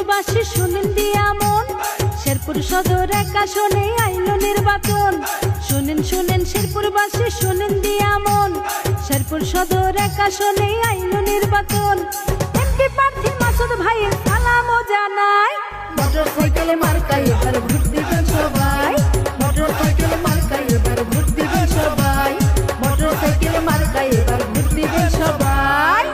শেরপুরবাসী শুনেন দিয়া মন, শেরপুর সদর এক আসনে আইলো নির্বাচন। শুনেন শুনেন শেরপুরবাসী শুনেন দিয়া মন, শেরপুর সদর এক আসনে আইলো নির্বাচন। এমপি প্রার্থী মাসুদ ভাইয়ের সালামও জানাই, মোটরসাইকেলে মার্কায় এবার ভোট দিবেন সবাই। মোটরসাইকেলে মার্কায় এবার ভোট দিবেন সবাই। মোটরসাইকেলে মার্কায় এবার ভোট দিবেন সবাই।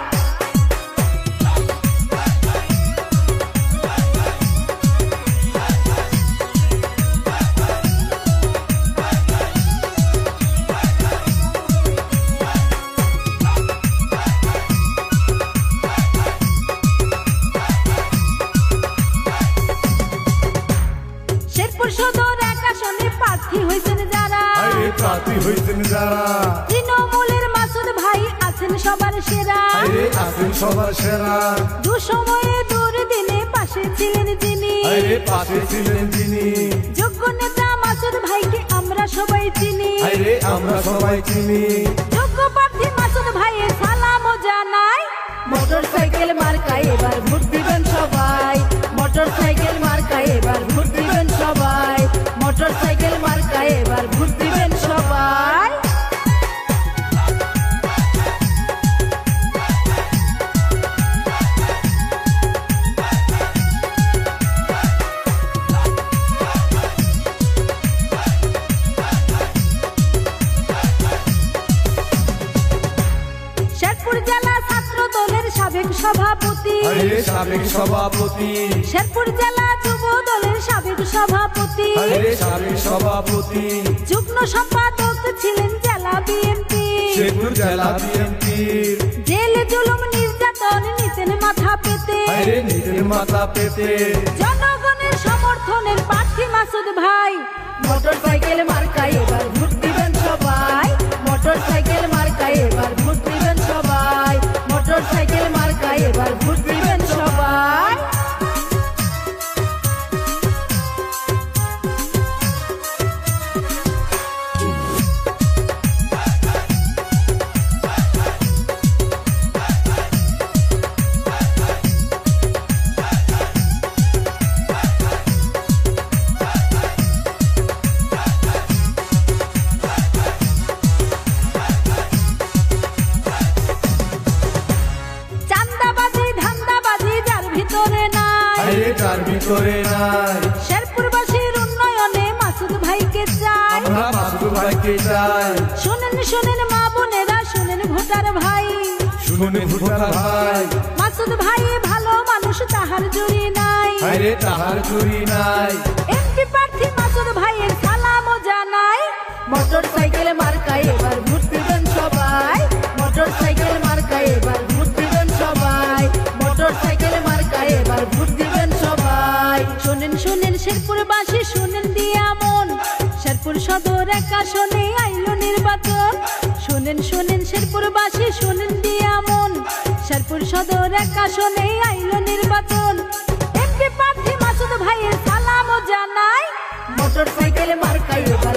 শেরপুর সদর এক আসনে প্রার্থী হয়েছেন যারা, তৃণমূলের মাসুদ ভাই আছেন সবার সেরা। দুঃসময়ে দুর্দিনে পাশে ছিলেন যিনি, যোগ্য নেতা মাসুদ ভাইকে আমরা সবাই চিনি। যোগ্য প্রার্থী মাসুদ ভাইয়ের সালামও জানাই, মোটরসাইকেল মার্কায় এবার ভোট দিবেন সবাই। মোটরসাইকেল মার্কায় এবার ভোট দিবেন সবাই। মোটরসাইকেল মার্কায় এবার ভোট দিবেন সবাই। শেরপুর জেলা ছাত্র দলের সাবেক সভাপতি, শেরপুর জেলা যুব দলের সাবেক সভাপতি, যুগ্ম সম্পাদক ছিলেন জেলা বিএনপি। জেলে জুলুম নির্যাতন নিতেন মাথা পেতে, জনগণের সমর্থনের প্রার্থী মাসুদ ভাই। মোটরসাইকেল মার্কায় এবার ভোট দিবেন সবাই। মোটরসাইকেল মার্কায় এবার ভোট দিবেন সবাই। মোটরসাইকেল মার্কায় এবার ভোট দিবেন সবাই। শেরপুরবাসীর উন্নয়নে মাসুদ ভাইকে চাই। শুনেন শুনেন মা বোনেরা, শুনেন ভোটার ভাই। মাসুদ ভাই ভালো মানুষ, তাহার জুড়ি নাই। এমপি প্রার্থী মাসুদ ভাইয়ের সালামও জানাই, মোটরসাইকেল মার্কায় এবার ভোট দিবেন সবাই। মোটরসাইকেল মার্কায় এবার ভোট দিবেন সবাই। মোটরসাইকেল মার্কায় এবার ভোট দিবেন সবাই। শুনেন শুনেন শেরপুরবাসী শুনেন দিয়া মন, শেরপুর সদর এক আসনে আইলো নির্বাচন। শুনেন শুনেন শেরপুরবাসী শুনেন দিয়া মন, শেরপুর সদর এক আসনে আইলো নির্বাচন। এমপি প্রার্থী মাসুদ ভাইয়ের সালামও জানাই, মোটরসাইকেল মার্কায় এবার